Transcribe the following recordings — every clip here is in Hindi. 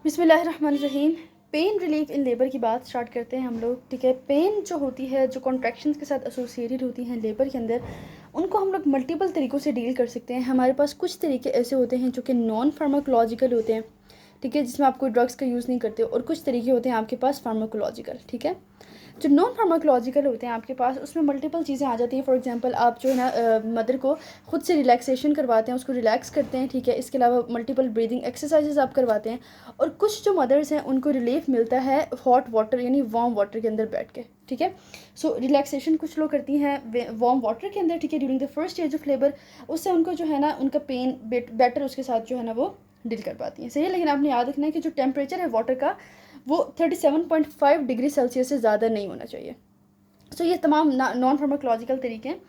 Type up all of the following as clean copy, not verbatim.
बिस्मिल्लाहिर्रहमानिर्रहीम। पेन रिलीफ इन लेबर की बात स्टार्ट करते हैं हम लोग। ठीक है, पेन जो होती है, जो कॉन्ट्रैक्शंस के साथ एसोसिएटेड होती हैं लेबर के अंदर, उनको हम लोग मल्टीपल तरीक़ों से डील कर सकते हैं। हमारे पास कुछ तरीके ऐसे होते हैं जो कि नॉन फार्माकोलॉजिकल होते हैं, ठीक है, जिसमें आप कोई ड्रग्स का यूज़ नहीं करते, और कुछ तरीके होते हैं आपके पास फार्माकोलॉजिकल। ठीक है, जो नॉन फार्माकोलॉजिकल होते हैं आपके पास, उसमें मल्टीपल चीज़ें आ जाती हैं। फॉर एग्जांपल, आप जो है ना मदर को खुद से रिलैक्सेशन करवाते हैं, उसको रिलैक्स करते हैं। ठीक है, इसके अलावा मल्टीपल ब्रीदिंग एक्सरसाइजेज आप करवाते हैं। और कुछ जो मदर्स हैं उनको रिलीफ मिलता है हॉट वाटर यानी वार्म वाटर के अंदर बैठ के। ठीक है, सो रिलैक्सेशन कुछ लोग करती हैं वार्म वाटर के अंदर, ठीक है, during the first stage of labour. उससे उनको जो है ना उनका पेन बेटर उसके साथ जो है ना वो डील कर पाती हैं। सही है, लेकिन आपने याद रखना है कि जो टेम्परेचर है वाटर का वो 37.5 डिग्री सेल्सियस से ज़्यादा नहीं होना चाहिए। सो ये तमाम नॉन फार्माकोलॉजिकल तरीके हैं।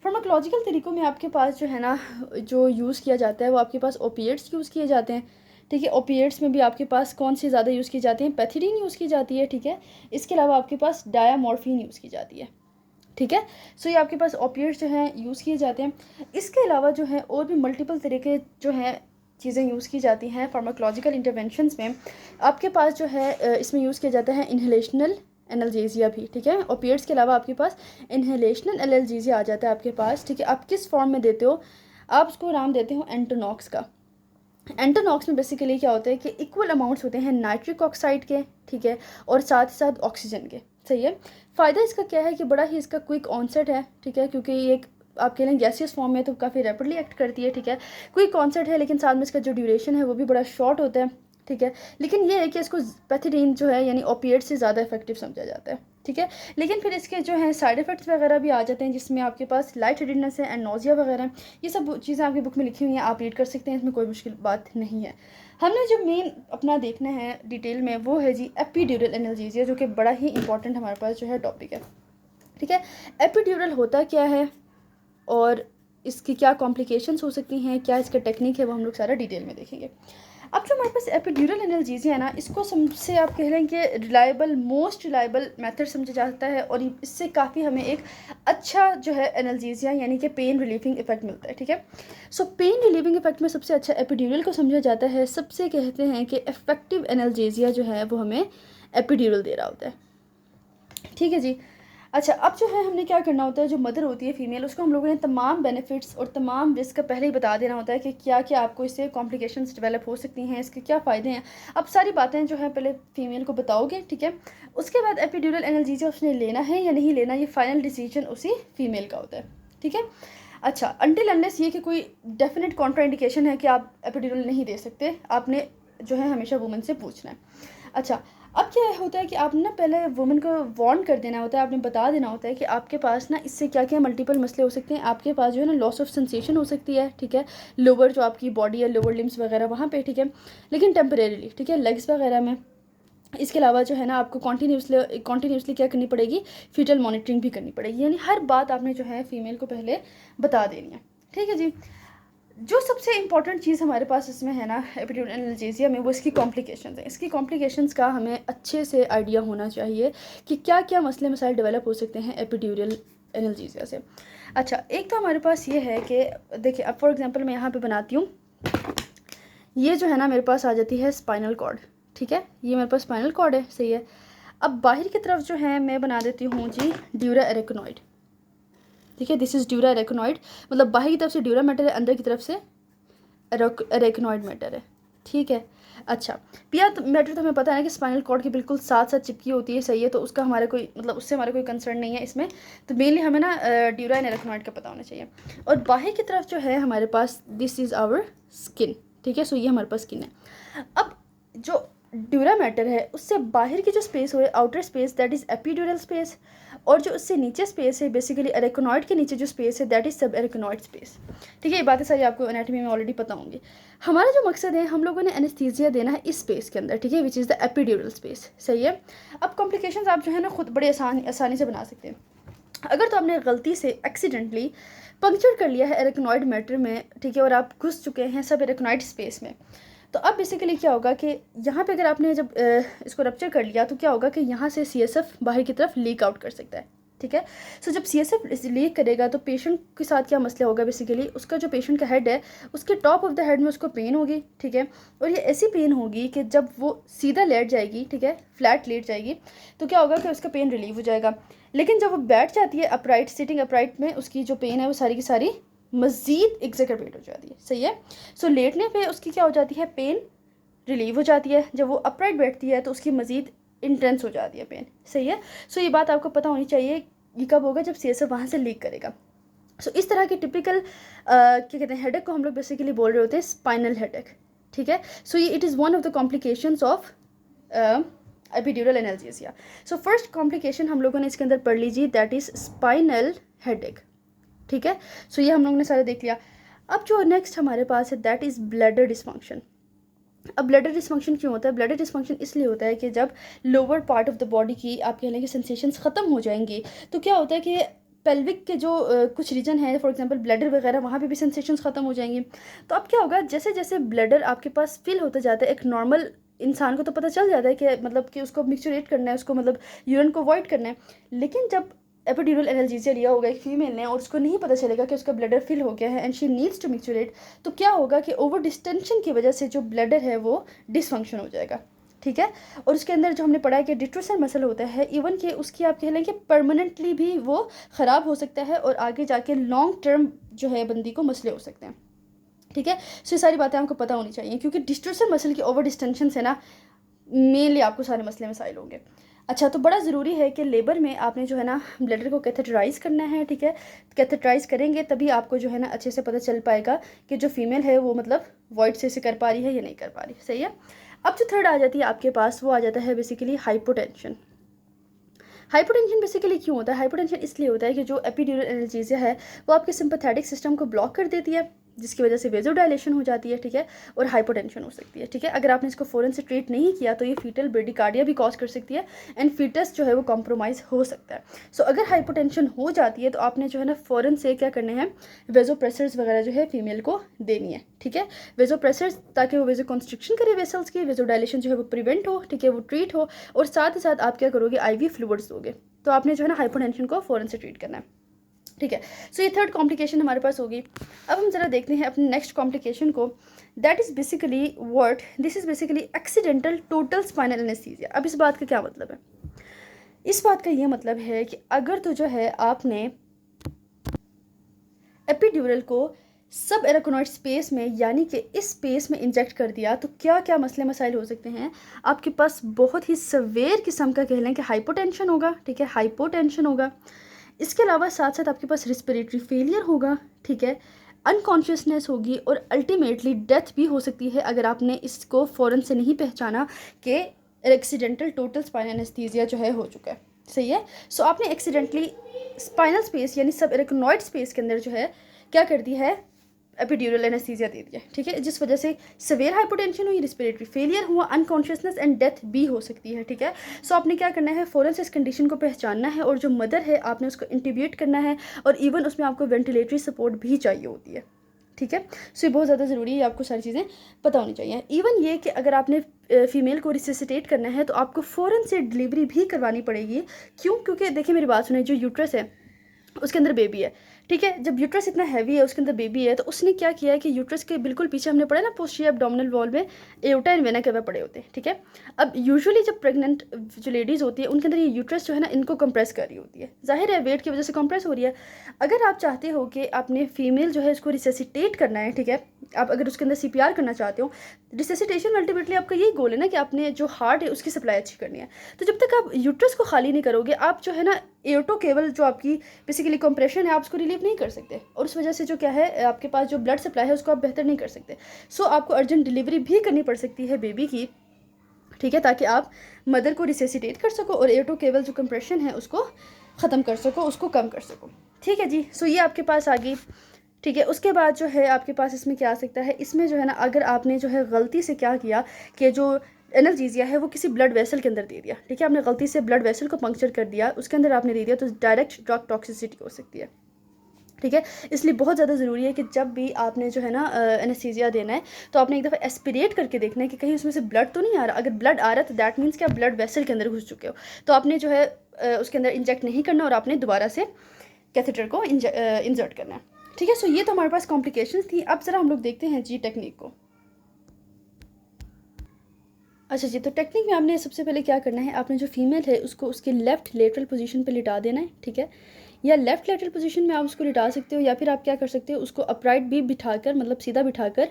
फार्माकोलॉजिकल तरीक़ों में आपके पास जो है ना जो यूज़ किया जाता है वो आपके पास ओपिएट्स यूज़ किए जाते हैं। ठीक है, ओपिएट्स में भी आपके पास कौन सी ज़्यादा यूज़ की जाती हैं? पैथिडीन यूज़ की जाती है। ठीक है, इसके अलावा आपके पास डायामॉर्फिन यूज़ की जाती है। ठीक है, सो ये आपके पास ओपिएट्स जो हैं यूज़ किए जाते हैं। इसके अलावा जो है और भी मल्टीपल तरीके जो हैं चीज़ें यूज़ की जाती हैं फार्माकोलॉजिकल इंटरवेंशंस में। आपके पास जो है इसमें यूज़ किया जाता है इन्हेलेशनल एनाल्जेसिया भी। ठीक है, ओपिएट्स के अलावा आपके पास इन्हेलेशनल एनाल्जेसिया आ जाता है आपके पास। ठीक है, आप किस फॉर्म में देते हो? आप उसको नाम देते हो एंटोनॉक्स का। एंटोनॉक्स में बेसिकली क्या होता है कि इक्वल अमाउंट्स होते हैं नाइट्रिक ऑक्साइड के, ठीक है, और साथ ही साथ ऑक्सीजन के। सही है, फ़ायदा इसका क्या है कि बड़ा ही इसका क्विक ऑनसेट है। ठीक है, क्योंकि ये एक आप कह लें गैसियस फॉर्म में तो काफ़ी रैपिडली एक्ट करती है। ठीक है, क्विक ऑनसेट है, लेकिन साथ में इसका जो ड्यूरेशन है वो भी बड़ा शॉर्ट होता है। ठीक है, लेकिन ये है कि इसको पैथिडीन जो है यानी ओपिएट से ज़्यादा इफेक्टिव समझा जाता है। ठीक है, लेकिन फिर इसके जो हैं साइड इफ़ेक्ट्स वगैरह भी आ जाते हैं, जिसमें आपके पास लाइट हेडेडनेस है एंड नोजिया वगैरह। ये सब चीज़ें आपकी बुक में लिखी हुई हैं, आप रीड कर सकते हैं, इसमें कोई मुश्किल बात नहीं है। हमने जो मेन अपना देखना है डिटेल में वो है जी एपिड्यूरल एनाल्जेसिया, जो कि बड़ा ही इंपॉर्टेंट हमारे पास जो है टॉपिक है। ठीक है, एपिड्यूरल होता क्या है और इसकी क्या कॉम्प्लिकेशंस हो सकती हैं, क्या इसका टेक्निक है, वो हम लोग सारा डिटेल में देखेंगे। अब जो हमारे पास एपिड्यूरल एनाल्जेसिया है ना, इसको सबसे आप कह लें कि रिलायबल मोस्ट रिलायबल मेथड समझा जाता है, और इससे काफ़ी हमें एक अच्छा जो है एनाल्जेसिया यानी कि पेन रिलीविंग इफेक्ट मिलता है। ठीक है, सो पेन रिलीविंग इफेक्ट में सबसे अच्छा एपिड्यूरल को समझा जाता है। सबसे कहते हैं कि इफेक्टिव एनाल्जेसिया जो है वो हमें एपिड्यूरल दे रहा होता है। ठीक है जी। अच्छा, अब जो है हमने क्या करना होता है, जो मदर होती है फीमेल, उसको हम लोगों ने तमाम बेनिफिट्स और तमाम रिस्क का पहले ही बता देना होता है कि क्या क्या आपको इससे कॉम्प्लिकेशंस डेवलप हो सकती हैं, इसके क्या फ़ायदे हैं। अब सारी बातें जो है पहले फीमेल को बताओगे। ठीक है, उसके बाद एपिड्यूरल एनाल्जेसिया उसने लेना है या नहीं लेना, ये फाइनल डिसीजन उसी फीमेल का होता है। ठीक है, अच्छा, अनटिल अनलेस ये कि कोई डेफिनेट कॉन्ट्राइंडिकेशन है कि आप एपिड्यूरल नहीं दे सकते, आपने जो है हमेशा वुमन से पूछना है। अच्छा, अब क्या होता है कि आपने ना पहले वुमन को वार्न कर देना होता है, आपने बता देना होता है कि आपके पास ना इससे क्या क्या मल्टीपल मसले हो सकते हैं। आपके पास जो है ना लॉस ऑफ सेंसेशन हो सकती है। ठीक है, लोअर जो आपकी बॉडी है, लोअर लिम्स वगैरह वहाँ पे। ठीक है, लेकिन टेम्परेरीली। ठीक है, लेग्स वगैरह में। इसके अलावा जो है ना आपको कॉन्टीन्यूसली क्या करनी पड़ेगी, फीटल मॉनिटरिंग भी करनी पड़ेगी, यानी हर बात आपने जो है फीमेल को पहले बता देनी है। ठीक है जी। जो सबसे इम्पॉर्टेंट चीज़ हमारे पास इसमें है ना एपिड्यूरल एनाल्जेसिया में, वो इसकी कॉम्प्लिकेशंस हैं। इसकी कॉम्प्लिकेशंस का हमें अच्छे से आइडिया होना चाहिए कि क्या क्या मसले मसाइल डेवलप हो सकते हैं एपिड्यूरल एनाल्जेसिया से। अच्छा, एक तो हमारे पास ये है कि देखिए, अब फॉर एग्जांपल मैं यहाँ पे बनाती हूँ, ये जो है ना मेरे पास आ जाती है स्पाइनल कॉर्ड। ठीक है, ये मेरे पास स्पाइनल कॉर्ड है। सही है, अब बाहर की तरफ जो है मैं बना देती हूँ जी ड्यूरा एरेक्नॉइड। ठीक है, दिस इज़ ड्यूरा एरेक्नॉइड, मतलब बाहर की तरफ से ड्यूरा मैटर है, अंदर की तरफ से एरेक्नॉइड मैटर है। ठीक है, अच्छा, पिया मैटर तो हमें पता है ना कि स्पाइनल कॉर्ड के बिल्कुल साथ साथ चिपकी होती है। सही है, तो उसका हमारा कोई मतलब उससे हमारा कोई कंसर्न नहीं है इसमें। तो मेनली हमें ना ड्यूरा एंड एरेक्नॉइड का पता होना चाहिए। और बाहर की तरफ जो है हमारे पास दिस इज़ आवर स्किन। ठीक है, सो ये हमारे पास स्किन है। अब जो ड्यूरा मैटर है उससे बाहर की जो स्पेस हो है outer space, that is epidural space, और जो उससे नीचे स्पेस है बेसिकली एरेक्नॉइड के नीचे जो स्पेस है दैट इज़ सब एरेक्नॉइड स्पेस। ठीक है, ये बातें सारी आपको एनाटॉमी में ऑलरेडी पता होंगी। हमारा जो मकसद है, हम लोगों ने एनेस्थीसिया देना है इस स्पेस के अंदर। ठीक है, which is the epidural space. सही है, अब कॉम्प्लिकेशंस आप जो है ना खुद बड़े आसानी से बना सकते हैं। अगर तो आपने गलती से एक्सीडेंटली पंक्चर कर लिया है एरेक्नॉइड मैटर में, ठीक है, और आप घुस चुके हैं सब एरेक्नॉइड स्पेस में, तो अब बेसिकली क्या होगा कि यहाँ पे अगर आपने जब इसको रप्चर कर लिया तो क्या होगा कि यहाँ से CSF बाहर की तरफ लीक आउट कर सकता है। ठीक है। सो जब CSF लीक करेगा तो पेशेंट के साथ क्या मसला होगा, बेसिकली उसका जो पेशेंट का हेड है उसके टॉप ऑफ द हेड में उसको पेन होगी, ठीक है। और ये ऐसी पेन होगी कि जब वो सीधा लेट जाएगी, ठीक है, फ्लैट लेट जाएगी, तो क्या होगा कि उसका पेन रिलीव हो जाएगा। लेकिन जब वो बैठ जाती है अपराइट, सिटिंग अपराइट में, उसकी जो पेन है वो सारी की सारी मज़ीद एग्जैगरबेट हो जाती है, सही है। सो लेटने पे उसकी क्या हो जाती है, पेन रिलीव हो जाती है। जब वो अपराइट बैठती है तो उसकी मज़ीद इंटेंस हो जाती है पेन, सही है। सो ये बात आपको पता होनी चाहिए, ये कब होगा, जब CSF वहाँ से लीक करेगा। सो इस तरह की टिपिकल क्या कहते हैं हेडेक को हम लोग बेसिकली बोल रहे होते हैं स्पाइनल हेडेक, ठीक है। सो ये it is one of the complications of epidural analgesia. So first complication हम लोगों ने इसके अंदर पढ़ लीजिए, दैट इज़ स्पाइनल हेडेक, ठीक है। सो ये हम लोगों ने सारा देख लिया। अब जो नेक्स्ट हमारे पास है दैट इज़ ब्लैडर डिसफंक्शन। अब ब्लैडर डिसफंक्शन क्यों होता है? ब्लैडर डिसफंक्शन इसलिए होता है कि जब lower part of the body की आप कह लें कि सेंसेशंस ख़त्म हो जाएंगी, तो क्या होता है कि पेल्विक के जो कुछ रीजन है, फॉर एग्जांपल ब्लैडर वगैरह, वहाँ पे भी सेंसेशंस ख़त्म हो जाएंगी। तो अब क्या होगा, जैसे जैसे ब्लैडर आपके पास फिल होता जाता है, एक नॉर्मल इंसान को तो पता चल जाता है कि मतलब कि उसको मिक्सचरेट करना है, उसको मतलब यूरिन को अवॉइड करना है। लेकिन जब एपिड्यूरल एनाल्जेसिया लिया होगा एक फीमेल ने और उसको नहीं पता चलेगा कि उसका ब्लैडर फिल हो गया है एंड शी नीड्स टू मिक्सचरेट, तो क्या होगा कि ओवर डिस्टेंशन की वजह से जो ब्लैडर है वो डिसफंक्शन हो जाएगा, ठीक है। और उसके अंदर जो हमने पढ़ा है कि डिट्रोसन मसल होता है, इवन कि उसकी आप कह लें कि परमानेंटली भी वो ख़राब हो सकता है और आगे जाके लॉन्ग टर्म जो है बंदी को मसले हो सकते हैं, ठीक है। सो ये सारी बातें आपको पता होनी चाहिए, क्योंकि डिस्ट्रोसन मसल की ओवर डिस्टेंशन से ना मेनली आपको सारे मसले मसाइल होंगे। अच्छा, तो बड़ा ज़रूरी है कि लेबर में आपने जो है ना ब्लैडर को कैथेटराइज़ करना है, ठीक है। कैथेटराइज़ करेंगे तभी आपको जो है ना अच्छे से पता चल पाएगा कि जो फीमेल है वो मतलब वॉइड से कर पा रही है या नहीं कर पा रही, सही है। अब जो थर्ड आ जाती है आपके पास, वो आ जाता है बेसिकली हाइपोटेंशन। हाइपोटेंशन बेसिकली क्यों होता है? हाइपोटेंशन इसलिए होता है कि जो एपिड्यूरल एनाल्जेसिया है वो आपके सिंपैथेटिक सिस्टम को ब्लॉक कर देती है, जिसकी वजह से वेजोडायलेशन हो जाती है, ठीक है, और हाइपोटेंशन हो सकती है, ठीक है। अगर आपने इसको फ़ौरन से ट्रीट नहीं किया तो ये फीटल ब्रेडिकार्डिया भी कॉज कर सकती है एंड फीटस जो है वो कॉम्प्रोमाइज़ हो सकता है। सो अगर हाइपोटेंशन हो जाती है तो आपने जो है ना फ़ौरन से क्या करने हैं, वेजोप्रेसर्स वगैरह जो है फीमेल को देनी है, ठीक है। वेजोप्रेसर्स ताकि वो वेजो कॉन्स्ट्रिक्शन करे वेसल्स की, वेजोडायलेशन जो है वो प्रिवेंट हो, ठीक है, वो ट्रीट हो। और साथ ही साथ आप क्या करोगे, IV फ्लूइड्स दोगे। तो आपने जो है ना हाइपोटेंशन को फ़ौरन से ट्रीट करना है, ठीक है। सो ये थर्ड कॉम्प्लिकेशन हमारे पास होगी। अब हम ज़रा देखते हैं अपने नेक्स्ट कॉम्प्लिकेशन को, that is basically what this is basically accidental total spinal anaesthesia. अब इस बात का क्या मतलब है? इस बात का ये मतलब है कि अगर तो जो है आपने एपिड्यूरल को सब एराकोनॉइड स्पेस में, यानी कि इस स्पेस में इंजेक्ट कर दिया, तो क्या क्या मसले मसाइल हो सकते हैं। आपके पास बहुत ही सवेयर किस्म का कह लें कि हाइपोटेंशन होगा, ठीक है, हाइपोटेंशन होगा। इसके अलावा साथ साथ आपके पास रिस्पिरेटरी फेलियर होगा, ठीक है, अनकॉन्शियसनेस होगी और अल्टीमेटली डेथ भी हो सकती है अगर आपने इसको फ़ौरन से नहीं पहचाना कि एक्सीडेंटल टोटल स्पाइनल एनेस्थीसिया जो है हो चुका है, सही है। सो आपने एक्सीडेंटली स्पाइनल स्पेस यानी सब एराकोनॉइड स्पेस के अंदर जो है क्या कर दी है, एपिड्यूरल एनेस्थीसिया दे दिया, ठीक है, जिस वजह से सेवियर हाइपोटेंशन हुई, रिस्पिरेटरी फेलियर हुआ, अनकॉन्शियसनेस एंड डेथ भी हो सकती है, ठीक है। सो आपने क्या करना है, फ़ौरन से इस कंडीशन को पहचानना है और जो मदर है आपने उसको इंटीब्यूट करना है और इवन उसमें आपको वेंटिलेटरी सपोर्ट भी चाहिए होती है, ठीक है। सो ये बहुत ज़्यादा ज़रूरी है, आपको सारी चीज़ें पता होनी चाहिए। इवन ये कि अगर आपने फीमेल को रिससिटेट करना है तो आपको फ़ौरन से डिलीवरी भी करवानी पड़ेगी। क्यों? क्योंकि देखिए मेरी बात सुनिए, जो यूट्रस है उसके अंदर बेबी है, ठीक है। जब यूट्रस इतना हैवी है, उसके अंदर बेबी है, तो उसने क्या किया है कि यूट्रस के बिल्कुल पीछे हमने पढ़ा ना पोस्टीरियर एब्डोमिनल वॉल में एओर्टा एंड वेना केवा पड़े होते हैं, ठीक है। अब यूजुअली जब प्रेग्नेंट जो लेडीज़ होती है उनके अंदर ये यूट्रस जो है ना इनको कंप्रेस कर रही होती है, जाहिर है वेट की वजह से कंप्रेस हो रही है। अगर आप चाहते हो कि आपने फीमेल जो है इसको रिससिटेट करना है, ठीक है, आप अगर उसके अंदर CPR करना चाहते हो, रिससिटेशन अल्टीमेटली आपका यही गोल है ना कि आपने जो हार्ट है उसकी सप्लाई अच्छी करनी है। तो जब तक आप यूट्रस को खाली नहीं करोगे, आप जो है ना एओर्टो केवल जो आपकी बेसिकली कंप्रेशन है आप उसको रिलीव नहीं कर सकते और उस वजह से जो क्या है आपके पास जो ब्लड सप्लाई है उसको आप बेहतर नहीं कर सकते। सो आपको अर्जेंट डिलीवरी भी करनी पड़ सकती है बेबी की, ठीक है, ताकि आप मदर को रिससिटेट कर सको और एओर्टो केवल जो कंप्रेशन है उसको ख़त्म कर सको, उसको कम कर सको, ठीक है जी। सो ये आपके पास आ गई, ठीक है। उसके बाद जो है आपके पास इसमें क्या आ सकता है, इसमें जो है ना अगर आपने जो है गलती से क्या किया कि जो एनाल्जेसिया है वो किसी ब्लड वेसल के अंदर दे दिया, ठीक है, आपने गलती से ब्लड वेसल को पंक्चर कर दिया, उसके अंदर आपने दे दिया, तो डायरेक्ट ड्रग टॉक्सिसिटी हो सकती है, ठीक है। इसलिए बहुत ज़्यादा ज़रूरी है कि जब भी आपने जो है ना एनेस्थीसिया देना है तो आपने एक दफ़ा एस्पिरेट करके देखना है कि कहीं उसमें से ब्लड तो नहीं आ रहा। अगर ब्लड आ रहा है तो दैट मीन्स कि आप ब्लड वेसल के अंदर घुस चुके हो, तो आपने जो है उसके अंदर इंजेक्ट नहीं करना और आपने दोबारा से कैथेटर को इंजर्ट करना है। ठीक है। सो ये तो हमारे पास कॉम्प्लिकेशंस थी। अब ज़रा हम लोग देखते हैं जी टेक्निक को। अच्छा जी, तो टेक्निक में आपने सबसे पहले क्या करना है, आपने जो फीमेल है उसको उसके लेफ़्ट लेटरल पोजीशन पे लिटा देना है। ठीक है। या लेफ़्ट लेटरल पोजीशन में आप उसको लिटा सकते हो, या फिर आप क्या कर सकते हो, उसको अपराइट भी बिठाकर, मतलब सीधा बिठाकर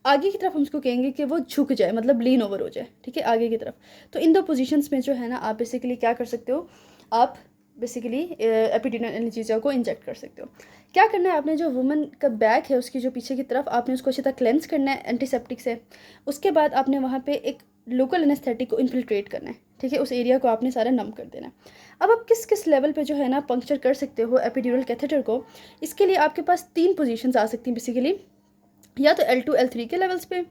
आगे की तरफ हम उसको कहेंगे कि वो झुक जाए, मतलब लीन ओवर हो जाए। ठीक है, आगे की तरफ। तो इन दो पोजीशंस में जो है ना आप बेसिकली क्या कर सकते हो, आप बेसिकली एपिड्यूरल एनेस्थीसिया को इंजेक्ट कर सकते हो। क्या करना है, आपने जो वुमन का बैक है उसकी जो पीछे की तरफ आपने उसको अच्छी तरह क्लेंस करना है एंटीसेप्टिक से। उसके बाद आपने वहाँ पे एक लोकल एनेस्थेटिक को इन्फिल्ट्रेट करना है। ठीक है, उस एरिया को आपने सारा नम कर देना है। अब आप किस किस लेवल पे जो है ना पंक्चर कर सकते हो एपिड्यूरल कैथेटर को, इसके लिए आपके पास 3 पोजीशंस आ सकती हैं बेसिकली, या तो L2 L3 के लेवल्स पे,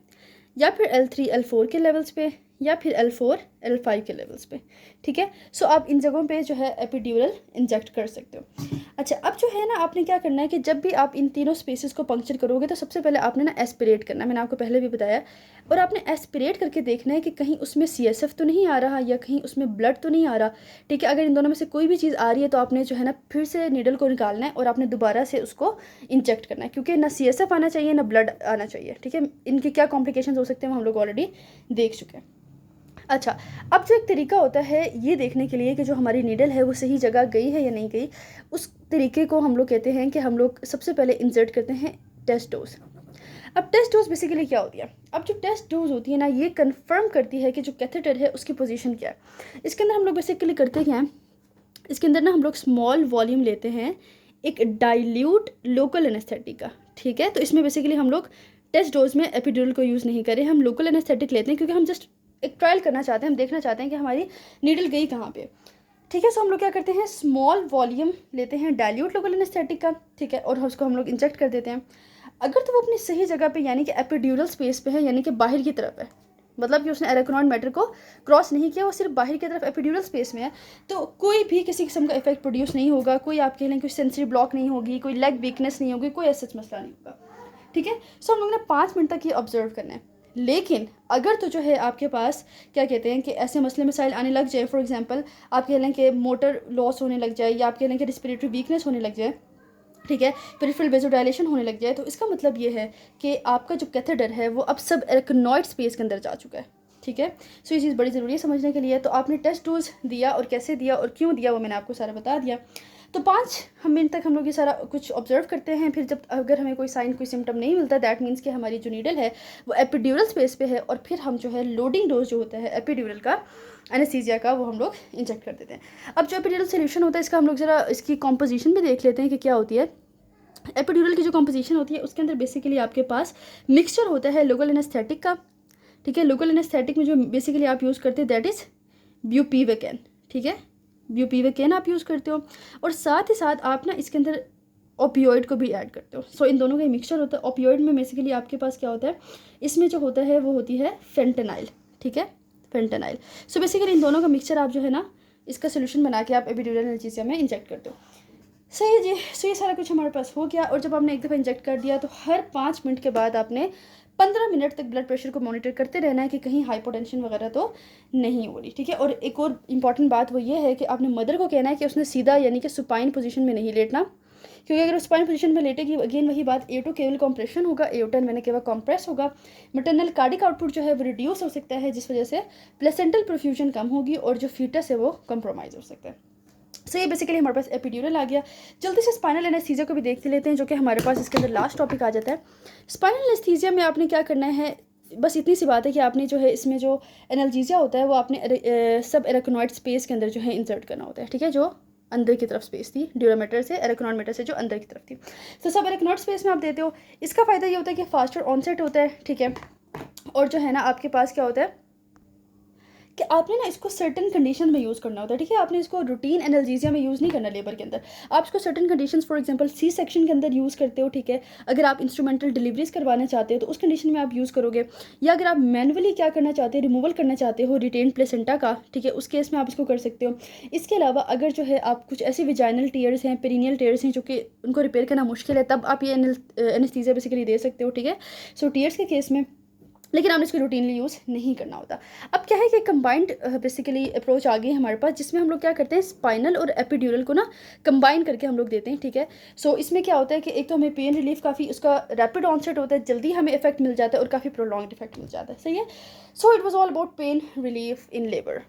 या फिर L3 L4 के लेवल्स पे, या फिर L4 L5 के लेवल्स पे। ठीक है। सो आप इन जगहों पे जो है एपिड्यूरल इंजेक्ट कर सकते हो। अच्छा, अब जो है ना आपने क्या करना है कि जब भी आप इन तीनों स्पेसेस को पंक्चर करोगे तो सबसे पहले आपने ना एस्पिरेट करना है, मैंने आपको पहले भी बताया, और आपने एस्पिरेट करके देखना है कि कहीं उसमें CSF तो नहीं आ रहा या कहीं उसमें ब्लड तो नहीं आ रहा। ठीक है। अगर इन दोनों में से कोई भी चीज़ आ रही है तो आपने जो है ना फिर से नीडल को निकालना है और आपने दोबारा से उसको इंजेक्ट करना है, क्योंकि ना CSF आना चाहिए ना ब्लड आना चाहिए। ठीक है। इनके क्या कॉम्प्लिकेशन हो सकते हैं वो हम लोग ऑलरेडी देख चुके हैं। अच्छा, अब जो एक तरीका होता है ये देखने के लिए कि जो हमारी नीडल है वो सही जगह गई है या नहीं गई, उस तरीके को हम लोग कहते हैं कि हम लोग सबसे पहले इंसर्ट करते हैं टेस्ट डोज। अब टेस्ट डोज बेसिकली क्या होती है, अब जो टेस्ट डोज होती है ना ये कंफर्म करती है कि जो कैथेटर है उसकी पोजीशन क्या है। इसके अंदर हम लोग बेसिकली करते क्या हैं, इसके अंदर ना हम लोग स्मॉल वॉल्यूम लेते हैं एक डाइल्यूट लोकल एनेस्थेटिक का। ठीक है। तो इसमें बेसिकली हम लोग टेस्ट डोज में एपिड्यूरल को यूज़ नहीं करें, हम लोकल एनेस्थेटिक लेते हैं, क्योंकि हम जस्ट एक ट्रायल करना चाहते हैं, हम देखना चाहते हैं कि हमारी नीडल गई कहाँ पे। ठीक है। सो हम लोग क्या करते हैं, स्मॉल वॉल्यूम लेते हैं डाइल्यूट लोकल एनेस्थेटिक का। ठीक है। और उसको हम लोग इंजेक्ट कर देते हैं। अगर तो वो अपनी सही जगह पे यानी कि एपिड्यूरल स्पेस पे है, यानी कि बाहर की तरफ है, मतलब कि उसने एरेक्नॉइड मैटर को क्रॉस नहीं किया, वो सिर्फ बाहर की तरफ एपिड्यूरल स्पेस में है, तो कोई भी किसी किस्म का इफेक्ट प्रोड्यूस नहीं होगा, कोई आप कह लें कोई सेंसरी ब्लॉक नहीं होगी, कोई लेग वीकनेस नहीं होगी, कोई ऐसा मसला नहीं होगा। ठीक है। सो हम लोग ने 5 मिनट तक ये ऑब्जर्व करना है। लेकिन अगर तो जो है आपके पास क्या कहते हैं कि ऐसे मसले मसाइल आने लग जाए, फॉर एग्जांपल आप कह लें कि मोटर लॉस होने लग जाए, या आप कह लें कि रिस्पिरेटरी वीकनेस होने लग जाए, ठीक है, पेरिफेरल वेज़ोडाइलेशन होने लग जाए, तो इसका मतलब ये है कि आपका जो कैथेटर है वो अब सब एरेक्नॉइड स्पेस के अंदर जा चुका है। ठीक है। सो ये चीज़ बड़ी ज़रूरी है समझने के लिए। तो आपने टेस्ट डोज दिया और कैसे दिया और क्यों दिया वो मैंने आपको सारा बता दिया। तो 5 मिनट तक हम लोग ये सारा कुछ ऑब्जर्व करते हैं। फिर जब अगर हमें कोई साइन कोई सिम्टम नहीं मिलता, दैट मीन्स कि हमारी जो नीडल है वो एपिड्यूरल स्पेस पे है, और फिर हम जो है लोडिंग डोज जो होता है एपिड्यूरल का एनेस्थीसिया का वो हम लोग इंजेक्ट कर देते हैं। अब जो एपिड्यूरल सोल्यूशन होता है इसका हम लोग ज़रा इसकी कॉम्पोजिशन भी देख लेते हैं कि क्या होती है। एपिड्यूरल की जो कॉम्पोजिशन होती है उसके अंदर बेसिकली आपके पास मिक्सचर होता है लोकल एनेस्थेटिक का। ठीक है। लोकल एनेस्थेटिक में जो बेसिकली आप यूज़ करते हैं दैट इज़ ब्यूपीवेकेन। ठीक है, ब्यूपीवेकेन आप यूज़ करते हो, और साथ ही साथ आप ना इसके अंदर ओपियोइड को भी ऐड करते हो। सो इन दोनों का ही मिक्सचर होता है। ओपियोइड में बेसिकली आपके पास क्या होता है, इसमें जो होता है वो होती है फेंटेनाइल। ठीक है, फेंटेनाइल। सो बेसिकली इन दोनों का मिक्सचर आप जो है ना इसका सोल्यूशन बना के आप एपिड्यूरल एनेस्थीसिया में इंजेक्ट करते हो। सही है जी। सो ये सारा कुछ हमारे पास हो गया, और जब आपने एक दफ़ा इंजेक्ट कर दिया तो हर 5 मिनट के बाद आपने 15 मिनट तक ब्लड प्रेशर को मॉनिटर करते रहना है कि कहीं हाइपोटेंशन वगैरह तो नहीं हो रही। ठीक है। और एक और इम्पॉर्टेंट बात वो ये है कि आपने मदर को कहना है कि उसने सीधा यानी कि सुपाइन पोजीशन में नहीं लेटना, क्योंकि अगर सुपाइन पोजीशन में लेटेगी अगेन वही बात, एटो केवल कॉम्प्रेशन होगा, एओटन मैंने केवल कॉम्प्रेस होगा, मटरनल कार्डिक आउटपुट जो है वो रिड्यूस हो सकता है, जिस वजह से प्लेसेंटल परफ्यूजन कम होगी और जो फीटस है वो कंप्रोमाइज़ हो सकता है। सो ये बेसिकली हमारे पास एपिड्यूरल आ गया। जल्दी से स्पाइनल एनेस्थीसिया को भी देख लेते हैं, जो कि हमारे पास इसके अंदर लास्ट टॉपिक आ जाता है। स्पाइनल एनेस्थीसिया में आपने क्या करना है, बस इतनी सी बात है कि आपने जो है इसमें जो एनाल्जेसिया होता है वो आपने सब एरेक्नॉइड स्पेस के अंदर जो है इंसर्ट करना होता है। ठीक है, जो अंदर की तरफ स्पेस थी ड्यूरामेटर से, एरेक्नॉइड मेटर से जो अंदर की तरफ थी, तो सब एरेक्नॉइड स्पेस में आप देते हो। इसका फ़ायदा ये होता है कि फास्टर ऑनसेट होता है। ठीक है। और जो है ना आपके पास क्या होता है कि आपने ना इसको सर्टन कंडीशन में यूज़ करना होता है, ठीक है। आपने इसको रूटीन एनाल्जेसिया में यूज़ नहीं करना लेबर के अंदर। आप इसको certain conditions for example C section के अंदर यूज़ करते हो, ठीक है। अगर आप इंस्ट्रूमेंटल डिलीवरीज करवाना चाहते हो तो उस कंडीशन में आप यूज़ करोगे, या अगर आप मैनुअली क्या करना चाहते हो, रिमूवल करना चाहते हो रिटेन प्लेसेंटा का, ठीक है, उस केस में आप इसको कर सकते हो। इसके अलावा अगर जो है आप कुछ ऐसे विजाइनल टीयर्स हैं, पेरिनियल टीयर्स हैं जो कि उनको रिपेयर करना मुश्किल है, तब आप ये एनेस्थीसिया बेसिकली दे सकते हो, ठीक है। सो टीयर्स के केस में, लेकिन आपने इसको रूटीनली यूज़ नहीं करना होता। अब क्या है कि कंबाइंड बेसिकली अप्रोच आ गई है हमारे पास, जिसमें हम लोग क्या करते हैं, स्पाइनल और एपिड्यूरल को ना कंबाइन करके हम लोग देते हैं, ठीक है। सो इसमें क्या होता है कि एक तो हमें पेन रिलीफ काफ़ी उसका रैपिड ऑनसेट होता है, जल्दी हमें इफेक्ट मिल जाता है और काफ़ी प्रोलॉन्ग्ड इफेक्ट मिल जाता है, सही है। So it was all about pain relief in labour.